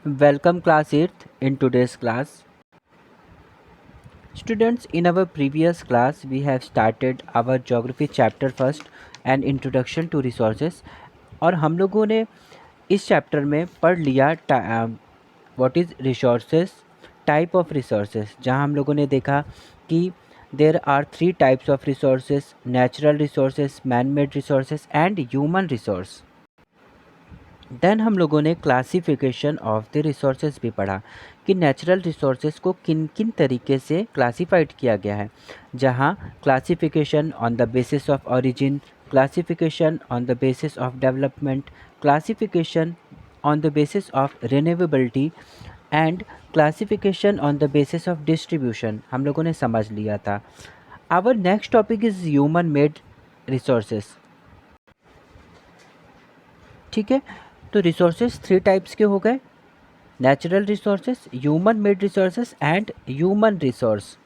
Welcome class 8th in today's class. Students, in our previous class we have started our geography chapter first and introduction to resources और हम लोगों ने इस chapter में पढ़ लिया what is resources, type of resources, जहां हम लोगों ने देखा कि there are three types of resources: natural resources, man made resources and human resource. Then हम लोगों ने क्लासिफिकेशन ऑफ द रिसोर्सेज भी पढ़ा कि नेचुरल रिसोर्सेज को किन किन तरीके से क्लासिफाइड किया गया है, जहां classification on the basis of origin, classification on the basis of development, classification on the basis of renewability and classification on the basis of distribution हम लोगों ने समझ लिया था। Our next topic is human made resources. ठीक है, तो resources three types के हो गए: natural resources, human made resources and human resource.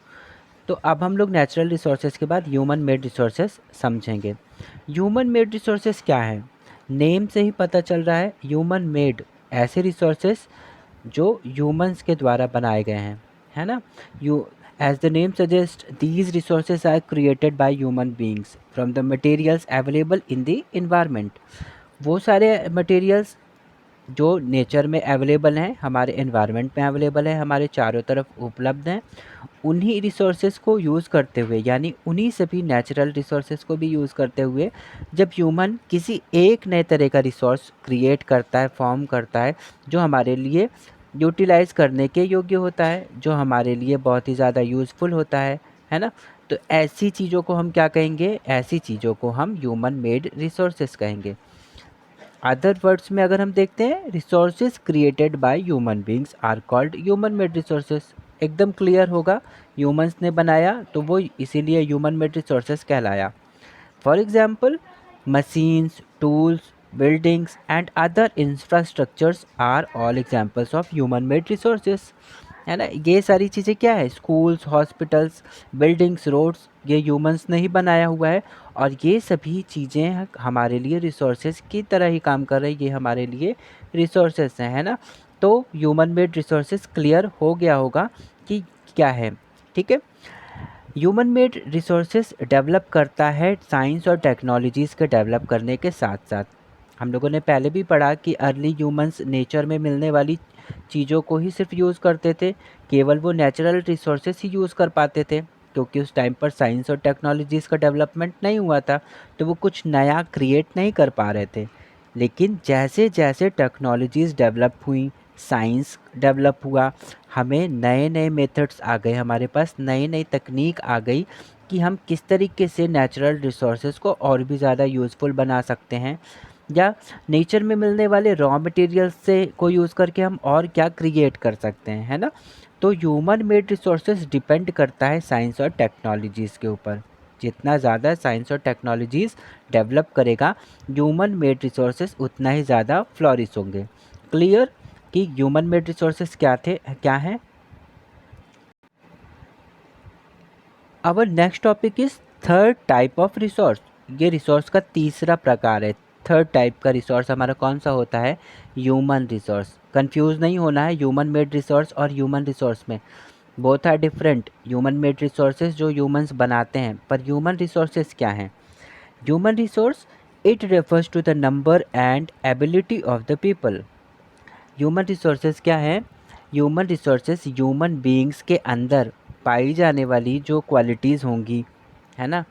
तो अब हम लोग नेचुरल रिसोर्सेज के बाद ह्यूमन मेड रिसोर्सेज समझेंगे। ह्यूमन मेड रिसोर्सेज क्या है? नेम से ही पता चल रहा है, ह्यूमन मेड ऐसे रिसोर्सेज जो ह्यूमंस के द्वारा बनाए गए हैं, है ना। You as the name suggest, these resources are created by human beings from the materials available in the environment. वो सारे मटेरियल्स जो नेचर में अवेलेबल हैं, हमारे एनवायरनमेंट में अवेलेबल है, हमारे चारों तरफ उपलब्ध हैं, उन्हीं रिसोर्सेज को यूज़ करते हुए, यानी उन्हीं सभी नेचुरल रिसोर्सेज को भी यूज़ करते हुए जब ह्यूमन किसी एक नए तरह का रिसोर्स क्रिएट करता है, फॉर्म करता है, जो हमारे लिए यूटिलाइज़ करने के योग्य होता है, जो हमारे लिए बहुत ही ज़्यादा यूज़फुल होता है ना। तो ऐसी चीज़ों को हम क्या कहेंगे? ऐसी चीज़ों को हम ह्यूमन मेड रिसोर्सेज कहेंगे। अदर वर्ड्स में अगर हम देखते हैं, resources created by human beings are called human made resources. एकदम क्लियर होगा, ह्यूमंस ने बनाया तो वो इसीलिए ह्यूमन मेड रिसोर्सेज कहलाया। For example, machines, tools, buildings and other infrastructures are all examples of human made resources, है ना। ये सारी चीज़ें क्या है? स्कूल्स, हॉस्पिटल्स, बिल्डिंग्स, रोड्स, ये ह्यूमंस ने ही बनाया हुआ है और ये सभी चीज़ें हमारे लिए रिसोर्सेज की तरह ही काम कर रही है, ये हमारे लिए रिसोर्सेज हैं, है ना। तो ह्यूमन मेड रिसोर्सेज क्लियर हो गया होगा कि क्या है। ठीक है, ह्यूमन मेड रिसोर्सेज डेवलप करता है साइंस और टेक्नोलॉजीज़ के डेवलप करने के साथ साथ। हम लोगों ने पहले भी पढ़ा कि अर्ली ह्यूमंस नेचर में मिलने वाली चीज़ों को ही सिर्फ यूज़ करते थे, केवल वो नेचुरल रिसोर्सेज ही यूज़ कर पाते थे, क्योंकि उस टाइम पर साइंस और टेक्नोलॉजीज़ का डेवलपमेंट नहीं हुआ था, तो वो कुछ नया क्रिएट नहीं कर पा रहे थे। लेकिन जैसे जैसे टेक्नोलॉजीज़ डेवलप हुई, साइंस डेवलप हुआ, हमें नए नए मेथड्स आ गए, हमारे पास नई नई तकनीक आ गई कि हम किस तरीके से नेचुरल रिसोर्सेज को और भी ज़्यादा यूज़फुल बना सकते हैं, या नेचर में मिलने वाले रॉ मटेरियल्स से को यूज़ करके हम और क्या क्रिएट कर सकते हैं, है ना। तो ह्यूमन मेड रिसोर्सेज डिपेंड करता है साइंस और टेक्नोलॉजीज़ के ऊपर। जितना ज़्यादा साइंस और टेक्नोलॉजीज़ डेवलप करेगा ह्यूमन मेड रिसोर्सेज, उतना ही ज़्यादा फ्लॉरिश होंगे। क्लियर कि ह्यूमन मेड रिसोर्सेज क्या हैं। Our next topic is third type of resource. ये रिसोर्स का तीसरा प्रकार है। थर्ड टाइप का रिसोर्स हमारा कौन सा होता है? Human resource. कंफ्यूज नहीं होना है ह्यूमन मेड रिसोर्स और ह्यूमन रिसोर्स में, both are different. Human made resources जो ह्यूमंस बनाते हैं, पर ह्यूमन रिसोर्सेज क्या हैं? Human resource, it refers to the number and ability of the people. Human resources क्या है? ह्यूमन रिसोर्सेज ह्यूमन बीइंग्स के अंदर पाई जाने वाली जो क्वालिटीज़ होंगी, है ना,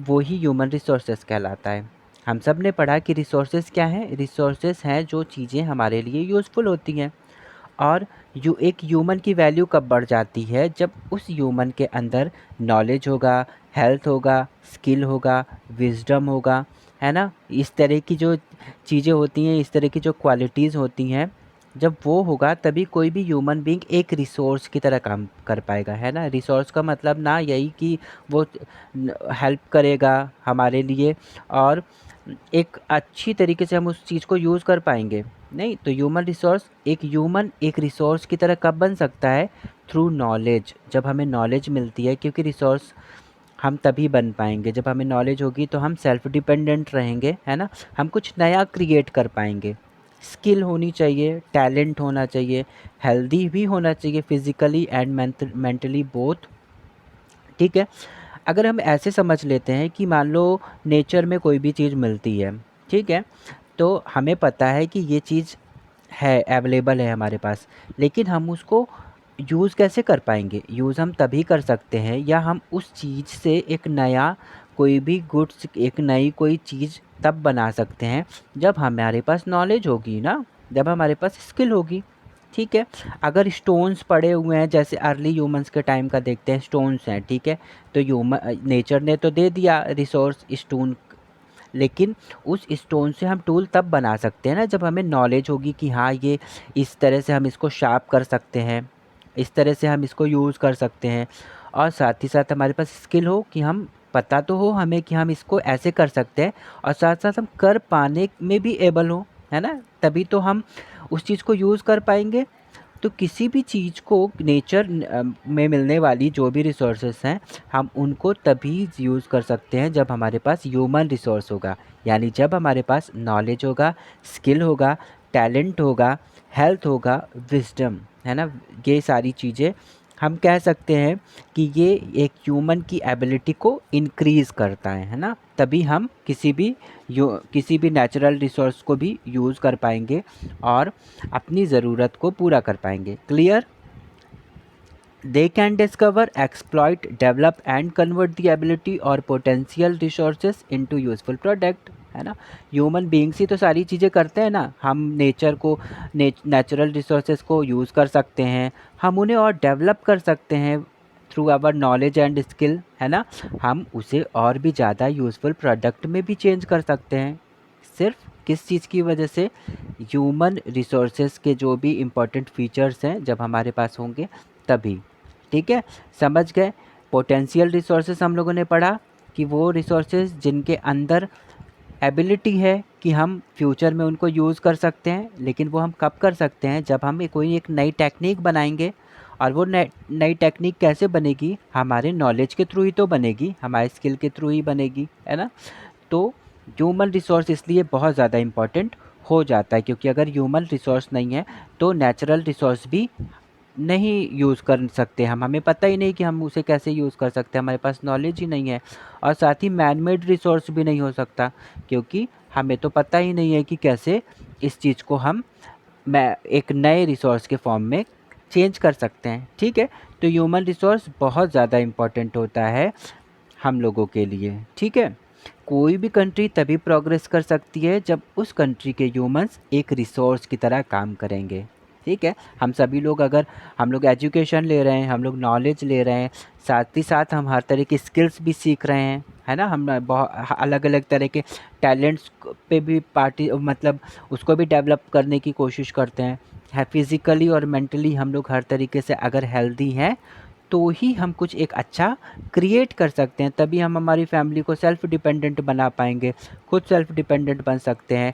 वो ही ह्यूमन रिसोर्सेज कहलाता है। हम सब ने पढ़ा कि रिसोर्सेज क्या हैं? रिसोर्सेज हैं जो चीज़ें हमारे लिए यूज़फुल होती हैं। और एक ह्यूमन की वैल्यू कब बढ़ जाती है? जब उस ह्यूमन के अंदर नॉलेज होगा, हेल्थ होगा, स्किल होगा, विजडम होगा, है ना। इस तरह की जो चीज़ें होती हैं, इस तरह की जो क्वालिटीज़ होती हैं, जब वो होगा तभी कोई भी ह्यूमन बीइंग एक रिसोर्स की तरह काम कर पाएगा, है ना। रिसोर्स का मतलब ना यही कि वो हेल्प करेगा हमारे लिए और एक अच्छी तरीके से हम उस चीज़ को यूज़ कर पाएंगे, नहीं। तो ह्यूमन रिसोर्स, एक रिसोर्स की तरह कब बन सकता है? Through knowledge. जब हमें नॉलेज मिलती है, क्योंकि रिसोर्स हम तभी बन पाएंगे जब हमें नॉलेज होगी, तो हम सेल्फ डिपेंडेंट रहेंगे, है ना। हम कुछ नया क्रिएट कर पाएंगे, स्किल होनी चाहिए, टैलेंट होना चाहिए, हेल्दी भी होना चाहिए फिज़िकली एंड मेंटली बोथ। ठीक है। अगर हम ऐसे समझ लेते हैं कि मान लो नेचर में कोई भी चीज़ मिलती है, ठीक है, तो हमें पता है कि ये चीज़ है, अवेलेबल है हमारे पास, लेकिन हम उसको यूज़ कैसे कर पाएंगे? यूज़ हम तभी कर सकते हैं या हम उस चीज़ से एक नया कोई भी गुड्स, एक नई कोई चीज़ तब बना सकते हैं जब हमारे पास नॉलेज होगी ना, जब हमारे पास स्किल होगी। ठीक है। अगर स्टोन्स पड़े हुए हैं, जैसे अर्ली ह्यूमंस के टाइम का देखते हैं, स्टोन्स हैं, ठीक है, तो ह्यूमन नेचर ने तो दे दिया रिसोर्स स्टोन, लेकिन उस स्टोन से हम टूल तब बना सकते हैं ना जब हमें नॉलेज होगी कि हाँ ये इस तरह से हम इसको शार्प कर सकते हैं, इस तरह से हम इसको यूज़ कर सकते हैं, और साथ ही साथ हमारे पास स्किल हो कि हम, पता तो हो हमें कि हम इसको ऐसे कर सकते हैं, और साथ साथ हम कर पाने में भी एबल हो, है ना, तभी तो हम उस चीज़ को यूज़ कर पाएंगे। तो किसी भी चीज़ को नेचर में मिलने वाली जो भी रिसोर्सेस हैं, हम उनको तभी यूज़ कर सकते हैं जब हमारे पास ह्यूमन रिसोर्स होगा, यानी जब हमारे पास नॉलेज होगा, स्किल होगा, टैलेंट होगा, हेल्थ होगा, विजडम, है ना, ये सारी चीज़ें हम कह सकते हैं कि ये एक ह्यूमन की एबिलिटी को इंक्रीज़ करता है ना, तभी हम किसी भी नेचुरल रिसोर्स को भी यूज़ कर पाएंगे और अपनी ज़रूरत को पूरा कर पाएंगे। Clear? They can discover, exploit, develop and convert the ability और potential resources into useful product, है ना। ह्यूमन बीइंग्स ही तो सारी चीज़ें करते हैं ना, हम नेचर को, नेचुरल रिसोर्सेज को यूज़ कर सकते हैं, हम उन्हें और डेवलप कर सकते हैं through our knowledge and skill, है ना, हम उसे और भी ज़्यादा यूज़फुल प्रोडक्ट में भी चेंज कर सकते हैं। सिर्फ किस चीज़ की वजह से? ह्यूमन रिसोर्सेज के जो भी इम्पोर्टेंट फीचर्स हैं जब हमारे पास होंगे तभी। ठीक है, समझ गए। पोटेंशियल रिसोर्सेज हम लोगों ने पढ़ा कि वो रिसोर्सेज जिनके अंदर एबिलिटी है कि हम फ्यूचर में उनको यूज़ कर सकते हैं, लेकिन वो हम कब कर सकते हैं? जब हम कोई एक नई टेक्निक बनाएंगे, और वो नई टेक्निक कैसे बनेगी? हमारे नॉलेज के थ्रू ही तो बनेगी, हमारे स्किल के थ्रू ही बनेगी, है ना। तो ह्यूमन रिसोर्स इसलिए बहुत ज़्यादा इम्पॉर्टेंट हो जाता है, क्योंकि अगर ह्यूमन रिसोर्स नहीं है तो नेचुरल रिसोर्स भी नहीं यूज़ कर सकते हम, हमें पता ही नहीं कि हम उसे कैसे यूज़ कर सकते हैं, हमारे पास नॉलेज ही नहीं है। और साथ ही मैन मेड रिसोर्स भी नहीं हो सकता, क्योंकि हमें तो पता ही नहीं है कि कैसे इस चीज़ को हम एक नए रिसोर्स के फॉर्म में चेंज कर सकते हैं। ठीक है, तो ह्यूमन रिसोर्स बहुत ज़्यादा इम्पॉर्टेंट होता है हम लोगों के लिए। ठीक है, कोई भी कंट्री तभी प्रोग्रेस कर सकती है जब उस कंट्री के ह्यूमंस एक रिसोर्स की तरह काम करेंगे। ठीक है, हम सभी लोग, अगर हम लोग एजुकेशन ले रहे हैं, हम लोग नॉलेज ले रहे हैं, साथ ही साथ हम हर तरह की स्किल्स भी सीख रहे हैं, है ना, हम बहुत अलग अलग तरह के टैलेंट्स पे भी मतलब उसको भी डेवलप करने की कोशिश करते हैं। फिज़िकली और मेंटली हम लोग हर तरीके से अगर हेल्दी हैं तो ही हम कुछ एक अच्छा क्रिएट कर सकते हैं, तभी हम हमारी फैमिली को सेल्फ़ डिपेंडेंट बना पाएंगे, खुद सेल्फ़ डिपेंडेंट बन सकते हैं,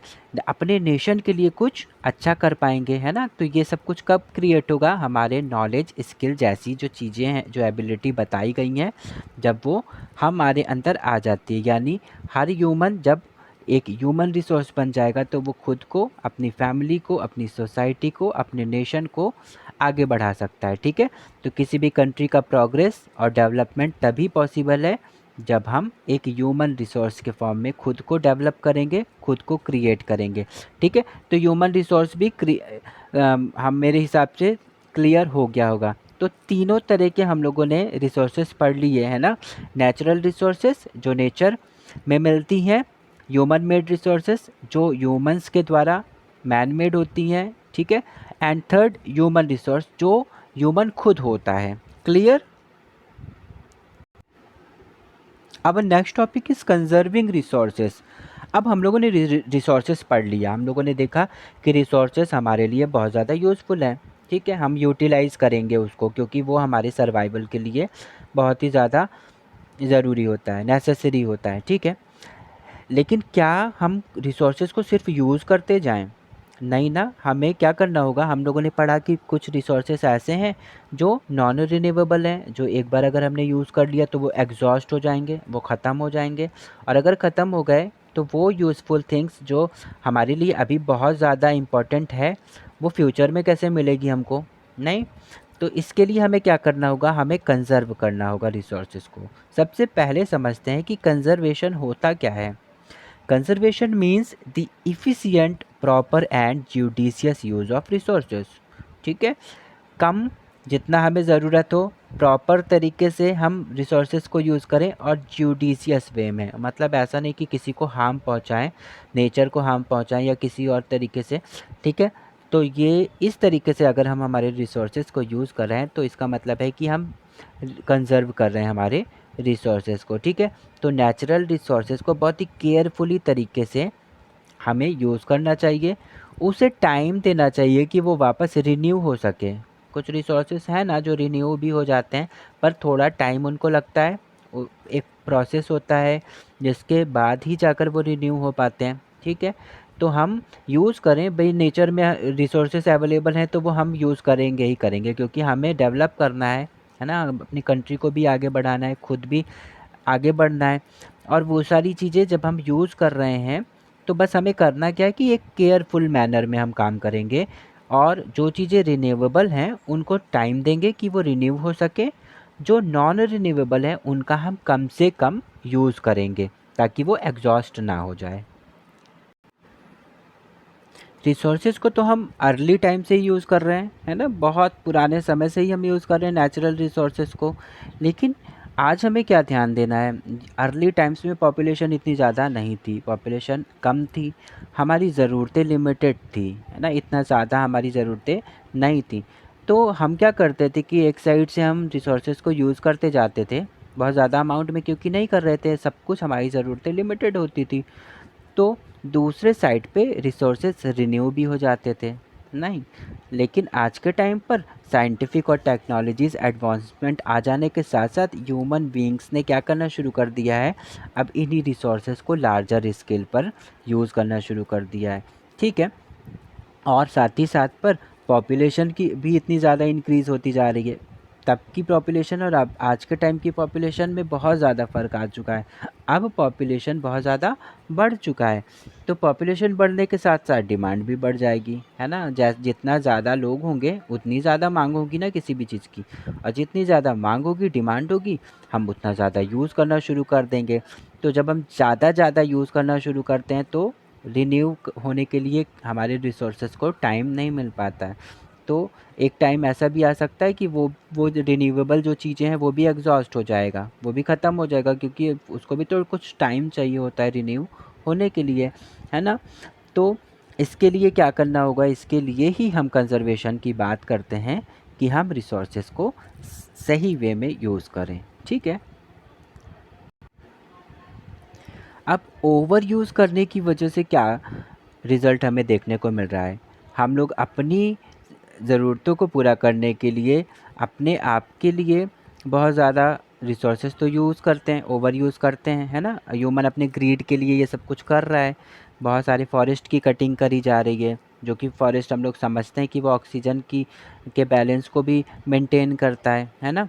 अपने नेशन के लिए कुछ अच्छा कर पाएंगे, है ना। तो ये सब कुछ कब क्रिएट होगा? हमारे नॉलेज, स्किल जैसी जो चीज़ें हैं, जो एबिलिटी बताई गई हैं, जब वो हमारे अंदर आ जाती है, यानी हर ह्यूमन जब एक ह्यूमन रिसोर्स बन जाएगा तो वो खुद को, अपनी फैमिली को, अपनी सोसाइटी को, अपने नेशन को आगे बढ़ा सकता है। ठीक है, तो किसी भी कंट्री का प्रोग्रेस और डेवलपमेंट तभी पॉसिबल है जब हम एक ह्यूमन रिसोर्स के फॉर्म में खुद को डेवलप करेंगे, खुद को क्रिएट करेंगे। ठीक है, तो ह्यूमन रिसोर्स भी हम, मेरे हिसाब से क्लियर हो गया होगा। तो तीनों तरह के हम लोगों ने रिसोर्सेज पढ़ लिए है ना। नेचुरल रिसोर्सेज जो नेचर में मिलती हैं, ह्यूमन मेड रिसोर्सेज जो ह्यूमंस के द्वारा मैन मेड होती हैं, ठीक है, एंड थर्ड ह्यूमन रिसोर्स जो ह्यूमन खुद होता है। क्लियर? अब next topic is conserving resources. अब हम लोगों ने रिसोर्सेज पढ़ लिया, हम लोगों ने देखा कि रिसोर्सेज हमारे लिए बहुत ज़्यादा यूज़फुल हैं। ठीक है, हम यूटिलाइज़ करेंगे उसको, क्योंकि वो हमारे सर्वाइवल के लिए बहुत ही ज़्यादा ज़रूरी होता है, नेसेसरी होता है। ठीक है, लेकिन क्या हम रिसोर्सेज को सिर्फ यूज़ करते जाएं? नहीं ना, हमें क्या करना होगा? हम लोगों ने पढ़ा कि कुछ रिसोर्सेज ऐसे हैं जो नॉन रिन्यूएबल हैं, जो एक बार अगर हमने यूज़ कर लिया तो वो एग्जॉस्ट हो जाएंगे, वो ख़त्म हो जाएंगे, और अगर ख़त्म हो गए तो वो यूज़फुल थिंग्स जो हमारे लिए अभी बहुत ज़्यादा इम्पोर्टेंट है, वो फ्यूचर में कैसे मिलेगी हमको? नहीं। तो इसके लिए हमें क्या करना होगा? हमें कंज़र्व करना होगा रिसोर्सेज़ को। सबसे पहले समझते हैं कि कंज़र्वेशन होता क्या है? Conservation means the efficient, proper and judicious use of resources. ठीक है? कम, जितना हमें ज़रूरत हो, प्रॉपर तरीके से हम रिसोर्सेज़ को यूज़ करें और जुडिशियस वे में, मतलब ऐसा नहीं कि किसी को हार्म पहुँचाएँ, नेचर को हार्म पहुँचाएँ या किसी और तरीके से। ठीक है? तो ये इस तरीके से अगर हम हमारे रिसोर्सेज़ को यूज़ कर रहे हैं तो इसका मतलब है कि हम कंज़र्व कर रहे हैं हमारे रिसोर्सेज़ को। ठीक है? तो नेचुरल रिसोर्सेज़ को बहुत ही केयरफुली तरीके से हमें यूज़ करना चाहिए। उसे टाइम देना चाहिए कि वो वापस रिन्यू हो सके। कुछ रिसोर्सेज़ हैं ना जो रिन्यू भी हो जाते हैं, पर थोड़ा टाइम उनको लगता है। एक प्रोसेस होता है जिसके बाद ही जाकर वो रिन्यू हो पाते हैं। ठीक है? तो हम यूज़ करें, भई नेचर में रिसोर्सेज़ अवेलेबल हैं तो वो हम यूज़ करेंगे ही करेंगे, क्योंकि हमें डेवलप करना है ना? अपनी कंट्री को भी आगे बढ़ाना है, खुद भी आगे बढ़ना है। और वो सारी चीज़ें जब हम यूज़ कर रहे हैं, तो बस हमें करना क्या है कि एक केयरफुल मैनर में हम काम करेंगे और जो चीज़ें रिन्यूएबल हैं उनको टाइम देंगे कि वो रिन्यू हो सके। जो नॉन रिन्यूएबल है उनका हम कम से कम यूज़ करेंगे ताकि वो एग्जॉस्ट ना हो जाए। रिसोर्सेज़ को तो हम अर्ली टाइम से ही यूज़ कर रहे हैं, है ना? बहुत पुराने समय से ही हम यूज़ कर रहे हैं नेचुरल रिसोर्सेज़ को। लेकिन आज हमें क्या ध्यान देना है? अर्ली टाइम्स में पॉपुलेशन इतनी ज़्यादा नहीं थी, पॉपुलेशन कम थी, हमारी ज़रूरतें लिमिटेड थी, है ना? इतना ज़्यादा हमारी ज़रूरतें नहीं थी। तो हम क्या करते थे कि एक साइड से हम रिसोर्सेज़ को यूज़ करते जाते थे, बहुत ज़्यादा अमाउंट में क्योंकि नहीं कर रहे थे, सब कुछ हमारी ज़रूरतें लिमिटेड होती थी। तो दूसरे साइड पे रिसोर्सेज रिन्यू भी हो जाते थे, नहीं। लेकिन आज के टाइम पर साइंटिफिक और टेक्नोलॉजीज़ एडवांसमेंट आ जाने के साथ साथ ह्यूमन बीइंग्स ने क्या करना शुरू कर दिया है, अब इन्हीं रिसोर्सेज को लार्जर स्केल पर यूज़ करना शुरू कर दिया है। ठीक है? और साथ ही साथ पर पॉपुलेशन की भी इतनी ज़्यादा इंक्रीज़ होती जा रही है। तब की पॉपुलेशन और अब आज के टाइम की पॉपुलेशन में बहुत ज़्यादा फ़र्क आ चुका है। अब पॉपुलेशन बहुत ज़्यादा बढ़ चुका है। तो पॉपुलेशन बढ़ने के साथ-साथ डिमांड भी बढ़ जाएगी, है ना? जितना ज़्यादा लोग होंगे, उतनी ज़्यादा माँग होगी ना किसी भी चीज़ की, और जितनी ज़्यादा माँग होगी, डिमांड होगी, हम उतना ज़्यादा यूज़ करना शुरू कर देंगे। तो जब हम ज़्यादा ज़्यादा करना शुरू करते हैं तो रिन्यू होने के लिए हमारे रिसोर्सेज को टाइम नहीं मिल पाता है। तो एक टाइम ऐसा भी आ सकता है कि वो रिन्यूएबल जो चीज़ें हैं वो भी एग्जॉस्ट हो जाएगा, वो भी ख़त्म हो जाएगा, क्योंकि उसको भी तो कुछ टाइम चाहिए होता है रिन्यू होने के लिए, है ना? तो इसके लिए क्या करना होगा? इसके लिए ही हम कंजर्वेशन की बात करते हैं कि हम रिसोर्सेज को सही वे में यूज़ करें। ठीक है? अब ओवर यूज़ करने की वजह से क्या रिज़ल्ट हमें देखने को मिल रहा है? हम लोग अपनी ज़रूरतों को पूरा करने के लिए, अपने आप के लिए बहुत ज़्यादा रिसोर्सेज तो यूज़ करते हैं, ओवर यूज़ करते हैं, है ना? ह्यूमन अपने ग्रीड के लिए ये सब कुछ कर रहा है। बहुत सारे फॉरेस्ट की कटिंग करी जा रही है, जो कि फॉरेस्ट हम लोग समझते हैं कि वो ऑक्सीजन की के बैलेंस को भी मेंटेन करता है ना?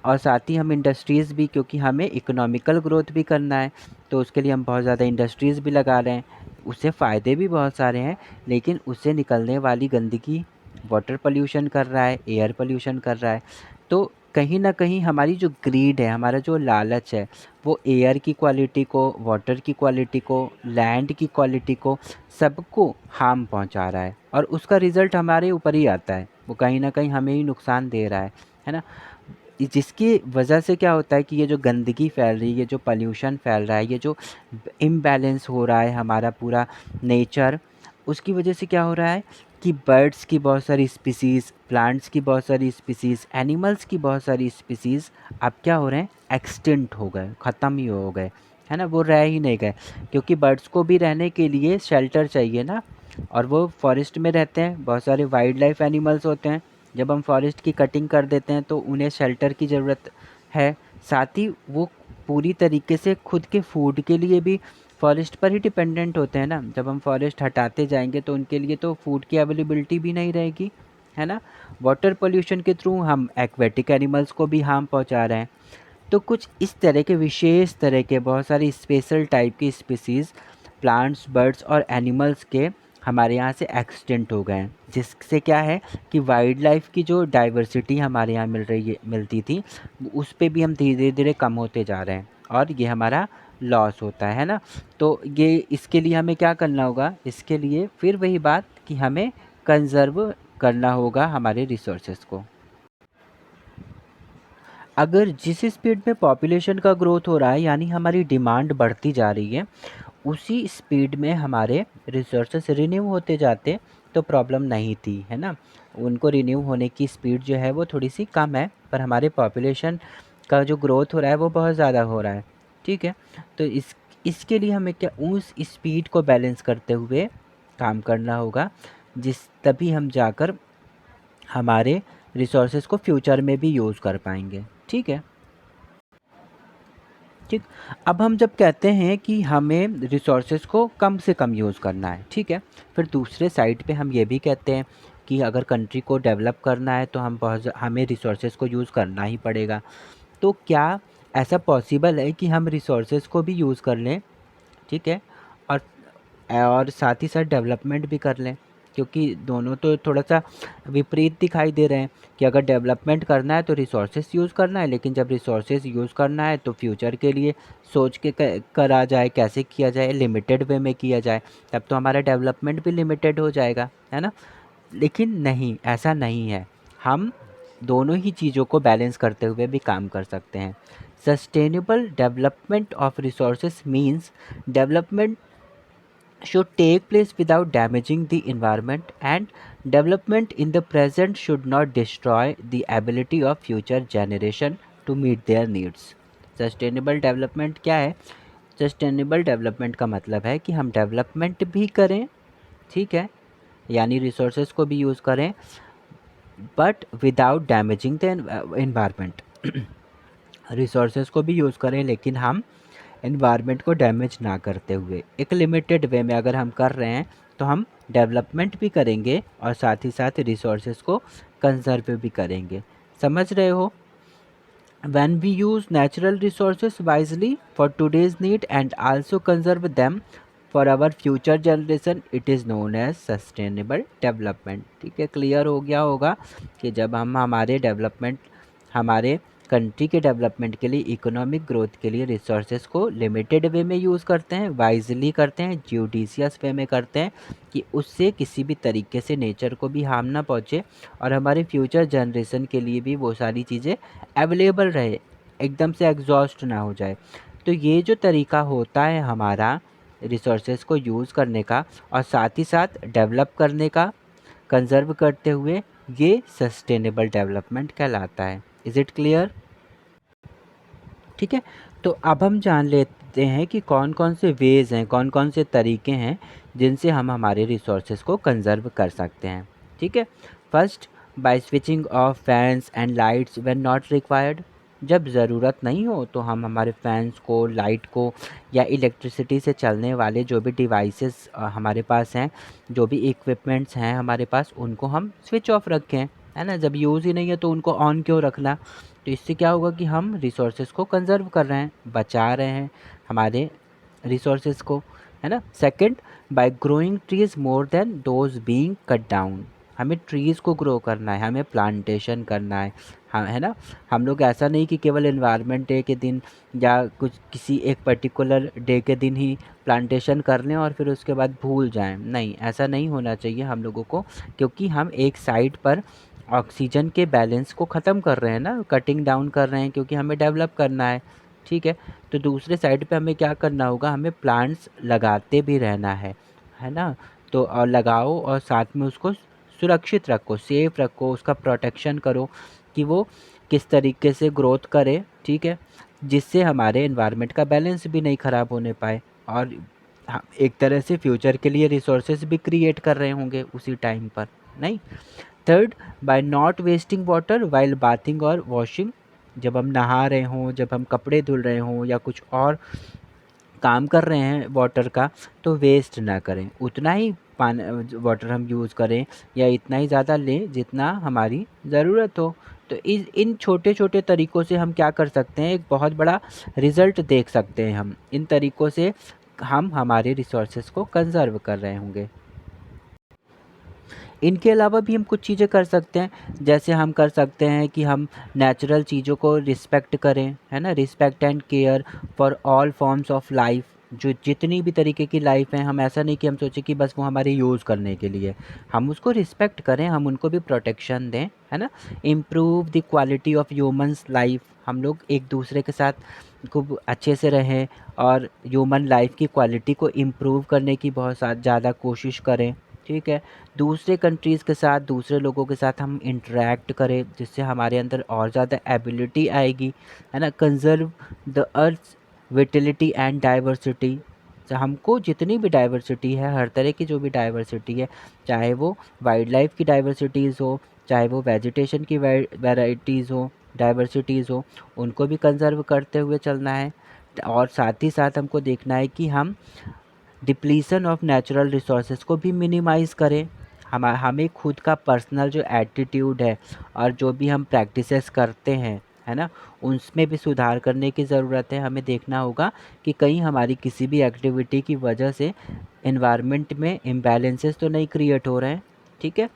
और साथ ही हम इंडस्ट्रीज़ भी, क्योंकि हमें इकोनॉमिकल ग्रोथ भी करना है, तो उसके लिए हम बहुत ज़्यादा इंडस्ट्रीज़ भी लगा रहे हैं। उससे फ़ायदे भी बहुत सारे हैं, लेकिन उससे निकलने वाली गंदगी वाटर पॉल्यूशन कर रहा है, एयर पॉल्यूशन कर रहा है। तो कहीं न कहीं हमारी जो ग्रीड है, हमारा जो लालच है, वो एयर की क्वालिटी को, वाटर की क्वालिटी को, लैंड की क्वालिटी को, सबको हार्म पहुंचा रहा है, और उसका रिज़ल्ट हमारे ऊपर ही आता है। वो कहीं न कहीं हमें ही नुकसान दे रहा है ना? जिसकी वजह से क्या होता है कि ये जो गंदगी फैल रही है, ये जो पॉल्यूशन फैल रहा है, ये जो इम्बैलेंस हो रहा है हमारा पूरा नेचर, उसकी वजह से क्या हो रहा है कि बर्ड्स की बहुत सारी स्पीसीज़, प्लांट्स की बहुत सारी स्पीसीज़, एनिमल्स की बहुत सारी स्पीसीज़ अब क्या हो रहे हैं, एक्सटिंक्ट हो गए, ख़त्म ही हो गए, है ना? वो रह ही नहीं गए, क्योंकि बर्ड्स को भी रहने के लिए शेल्टर चाहिए ना, और वो फॉरेस्ट में रहते हैं, बहुत सारे वाइल्ड लाइफ एनिमल्स होते हैं। जब हम फॉरेस्ट की कटिंग कर देते हैं तो उन्हें शेल्टर की ज़रूरत है, साथ ही वो पूरी तरीके से खुद के फूड के लिए भी फॉरेस्ट पर ही डिपेंडेंट होते हैं ना। जब हम फॉरेस्ट हटाते जाएंगे तो उनके लिए तो फूड की अवेलेबिलिटी भी नहीं रहेगी, है ना? वाटर पोल्यूशन के थ्रू हम एक्वेटिक एनिमल्स को भी हार्म पहुंचा रहे हैं। तो कुछ इस तरह के विशेष तरह के बहुत सारी स्पेशल टाइप की स्पीसीज़ प्लांट्स, बर्ड्स और एनिमल्स के हमारे यहाँ से एक्सटिंक्ट हो गए हैं, जिससे क्या है कि वाइल्ड लाइफ की जो डाइवर्सिटी हमारे यहाँ मिलती थी, उस पे भी हम धीरे धीरे कम होते जा रहे हैं और ये हमारा लॉस होता है ना। तो ये इसके लिए हमें क्या करना होगा, इसके लिए फिर वही बात कि हमें कंजर्व करना होगा हमारे रिसोर्सेज को। अगर जिस स्पीड में पॉपुलेशन का ग्रोथ हो रहा है, यानी हमारी डिमांड बढ़ती जा रही है, उसी स्पीड में हमारे रिसोर्सेस रिन्यू होते जाते तो प्रॉब्लम नहीं थी, है ना। उनको रिन्यू होने की स्पीड जो है वो थोड़ी सी कम है, पर हमारे पॉपुलेशन का जो ग्रोथ हो रहा है वो बहुत ज़्यादा हो रहा है, ठीक है। तो इसके लिए हमें क्या उस स्पीड को बैलेंस करते हुए काम करना होगा, तभी हम जाकर हमारे रिसोर्सेज को फ्यूचर में भी यूज़ कर पाएंगे, ठीक है। ठीक। अब हम जब कहते हैं कि हमें रिसोर्सेज को कम से कम यूज़ करना है, ठीक है, फिर दूसरे साइड पे हम ये भी कहते हैं कि अगर कंट्री को डेवलप करना है तो हमें रिसोर्सेज को यूज़ करना ही पड़ेगा। तो क्या ऐसा पॉसिबल है कि हम रिसोर्सेज को भी यूज़ कर लें, ठीक है, और साथ ही साथ डेवलपमेंट भी कर लें? क्योंकि दोनों तो थोड़ा-सा विपरीत दिखाई दे रहे हैं कि अगर डेवलपमेंट करना है तो रिसोर्सेज़ यूज़ करना है, लेकिन जब रिसोर्सेज़ यूज़ करना है तो फ्यूचर के लिए सोच के करा जाए, कैसे किया जाए, लिमिटेड वे में किया जाए, तब तो हमारा डेवलपमेंट भी लिमिटेड हो जाएगा, है ना? लेकिन नहीं, ऐसा नहीं है। हम दोनों ही चीज़ों को बैलेंस करते हुए भी काम कर सकते हैं। Sustainable development of resources means development should take place without damaging the environment, and development in the present should not destroy the ability of future generation to meet their needs. Sustainable development क्या है? Sustainable development का मतलब है कि हम development भी करें, ठीक है, यानी रिसोर्सेज को भी यूज़ करें, but without damaging the environment. Resources को भी यूज़ करें लेकिन हम एनवायरनमेंट को डैमेज ना करते हुए, एक लिमिटेड वे में अगर हम कर रहे हैं तो हम डेवलपमेंट भी करेंगे और साथ ही साथ रिसोर्सेज को कंजर्व भी करेंगे। समझ रहे हो? When we use natural resources wisely for today's need and also conserve them for our future generation, it is known as sustainable development। ठीक है, क्लियर हो गया होगा कि जब हम हमारे कंट्री के डेवलपमेंट के लिए, इकोनॉमिक ग्रोथ के लिए रिसोर्सेज को लिमिटेड वे में यूज़ करते हैं, वाइजली करते हैं, ज्यूडिशियस वे में करते हैं कि उससे किसी भी तरीके से नेचर को भी हार्म ना पहुँचे और हमारे फ्यूचर जनरेशन के लिए भी वो सारी चीज़ें अवेलेबल रहे, एकदम से एग्जॉस्ट ना हो जाए। तो ये जो तरीका होता है हमारा रिसोर्सेज को यूज़ करने का और साथ ही साथ डेवलप करने का कंजर्व करते हुए, ये सस्टेनेबल डेवलपमेंट कहलाता है। Is it clear? ठीक है, तो अब हम जान लेते हैं कि कौन कौन से वेज़ हैं, कौन कौन से तरीके हैं जिनसे हम हमारे रिसोर्सेज को कंजर्व कर सकते हैं, ठीक है। First, by switching off fans and lights when not required. जब ज़रूरत नहीं हो तो हम हमारे फैंस को, लाइट को या इलेक्ट्रिसिटी से चलने वाले जो भी डिवाइसेस हमारे पास हैं, जो भी इक्विपमेंट्स हैं हमारे पास, उनको हम स्विच ऑफ रखें, है ना। जब यूज़ ही नहीं है तो उनको ऑन क्यों रखना? तो इससे क्या होगा कि हम रिसोर्सेज को कंजर्व कर रहे हैं, बचा रहे हैं हमारे रिसोर्सेज को, है ना। Second, bye growing trees more than those being cut down. हमें ट्रीज़ को ग्रो करना है, हमें प्लांटेशन करना है, हाँ, है ना। हम लोग ऐसा नहीं कि केवल एनवायरनमेंट डे के दिन या कुछ किसी एक पर्टिकुलर डे के दिन ही प्लांटेशन कर लें और फिर उसके बाद भूल जाएं, नहीं, ऐसा नहीं होना चाहिए हम लोगों को, क्योंकि हम एक साइड पर ऑक्सीजन के बैलेंस को ख़त्म कर रहे हैं ना, कटिंग डाउन कर रहे हैं, क्योंकि हमें डेवलप करना है, ठीक है। तो दूसरे साइड पे हमें क्या करना होगा, हमें प्लांट्स लगाते भी रहना है ना। तो और लगाओ और साथ में उसको सुरक्षित रखो, सेफ रखो, उसका प्रोटेक्शन करो कि वो किस तरीके से ग्रोथ करे, ठीक है, जिससे हमारे एनवायरनमेंट का बैलेंस भी नहीं ख़राब होने पाए और हम एक तरह से फ्यूचर के लिए रिसोर्सेज भी क्रिएट कर रहे होंगे उसी टाइम पर, नहीं। Third, by not wasting water while bathing और वॉशिंग। जब हम नहा रहे हों, जब हम कपड़े धुल रहे हों या कुछ और काम कर रहे हैं वाटर का, तो वेस्ट ना करें, उतना ही पानी वाटर हम यूज़ करें या इतना ही ज़्यादा लें जितना हमारी ज़रूरत हो। तो इन छोटे छोटे तरीक़ों से हम क्या कर सकते हैं, एक बहुत बड़ा रिज़ल्ट देख सकते हैं हम इन तरीक़ों से। हम हमारे रिसोर्सेज को कंजर्व कर रहे होंगे। इनके अलावा भी हम कुछ चीज़ें कर सकते हैं, जैसे हम कर सकते हैं कि हम नेचुरल चीज़ों को रिस्पेक्ट करें, है ना, respect and care for all forms of life. जो जितनी भी तरीके की लाइफ है, हम ऐसा नहीं कि हम सोचें कि बस वो हमारे यूज़ करने के लिए, हम उसको रिस्पेक्ट करें, हम उनको भी प्रोटेक्शन दें, है ना। Improve the quality of humans life, हम लोग एक दूसरे के साथ खूब अच्छे से रहें और ह्यूमन लाइफ की क्वालिटी को इम्प्रूव करने की बहुत ज़्यादा कोशिश करें, ठीक है। दूसरे कंट्रीज़ के साथ, दूसरे लोगों के साथ हम इंटरेक्ट करें, जिससे हमारे अंदर और ज़्यादा एबिलिटी आएगी, है ना। Conserve the earth vitality and diversity, हमको जितनी भी डाइवर्सिटी है, हर तरह की जो भी डाइवर्सिटी है, चाहे वो वाइल्ड लाइफ की डाइवर्सिटीज़ हो, चाहे वो वेजिटेशन की वैराइटीज़ हो, डाइवर्सिटीज़ हो, उनको भी कंजर्व करते हुए चलना है। और साथ ही साथ हमको देखना है कि हम डिप्लीशन ऑफ नेचुरल रिसोर्सेज को भी मिनिमाइज़ करें। हमें खुद का पर्सनल जो एटीट्यूड है और जो भी हम प्रैक्टिसेस करते हैं, है ना, उसमें भी सुधार करने की ज़रूरत है। हमें देखना होगा कि कहीं हमारी किसी भी एक्टिविटी की वजह से एनवायरनमेंट में इम्बैलेंसेस तो नहीं क्रिएट हो रहे हैं, ठीक है।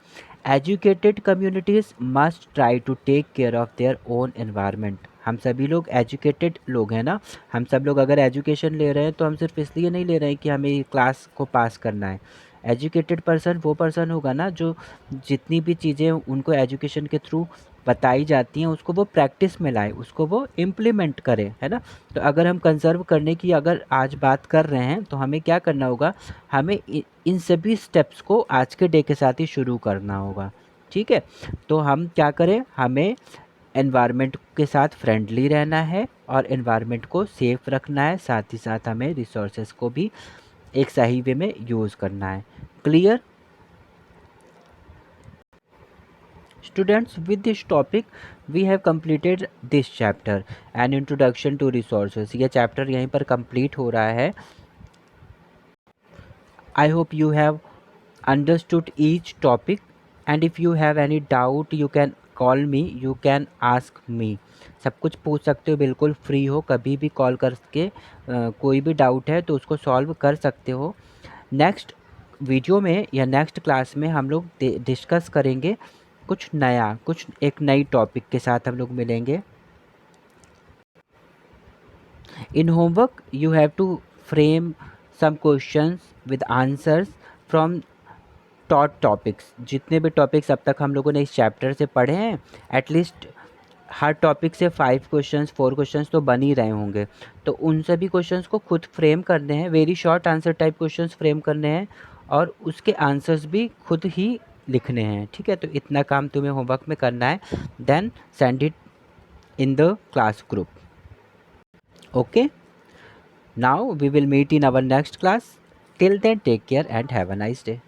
Educated communities must try to take care of their own environment. हम सभी लोग एजुकेटेड लोग हैं ना, हम सब लोग अगर एजुकेशन ले रहे हैं तो हम सिर्फ इसलिए नहीं ले रहे हैं कि हमें क्लास को पास करना है। एजुकेटेड पर्सन वो पर्सन होगा ना जो जितनी भी चीज़ें उनको एजुकेशन के थ्रू बताई जाती हैं उसको वो प्रैक्टिस में लाए, उसको वो इम्प्लीमेंट करे, है ना। तो अगर हम कंजर्व करने की अगर आज बात कर रहे हैं तो हमें क्या करना होगा, हमें इन सभी स्टेप्स को आज के डे के साथ ही शुरू करना होगा, ठीक है। तो हम क्या करें, हमें एनवायरनमेंट के साथ फ्रेंडली रहना है और एनवायरनमेंट को सेफ रखना है, साथ ही साथ हमें रिसोर्सेज को भी एक सही वे में यूज़ करना है। Clear students, with this topic we have completed this chapter an introduction to resources. ये चैप्टर यहीं पर कंप्लीट हो रहा है। I hope you have understood each topic, and if you have any doubt you can call me, you can ask me। सब कुछ पूछ सकते हो, बिल्कुल फ्री हो, कभी भी कॉल करके कोई भी डाउट है तो उसको सॉल्व कर सकते हो। नेक्स्ट वीडियो में या नेक्स्ट क्लास में हम लोग डिस्कस करेंगे कुछ नया, कुछ एक नई टॉपिक के साथ हम लोग मिलेंगे। In homework you have to frame some questions with answers from taught topics. जितने भी टॉपिक्स अब तक हम लोगों ने इस चैप्टर से पढ़े हैं, एटलीस्ट हर टॉपिक से 5 क्वेश्चंस 4 क्वेश्चंस तो बन ही रहे होंगे। तो उन सभी क्वेश्चंस को खुद फ्रेम करने हैं, very short answer type questions frame करने हैं और उसके आंसर्स भी खुद ही लिखने हैं, ठीक है। तो इतना काम तुम्हें होमवर्क में करना है, then send it in the class group. Okay, now we will meet in our next class. Till then take care and have a nice day.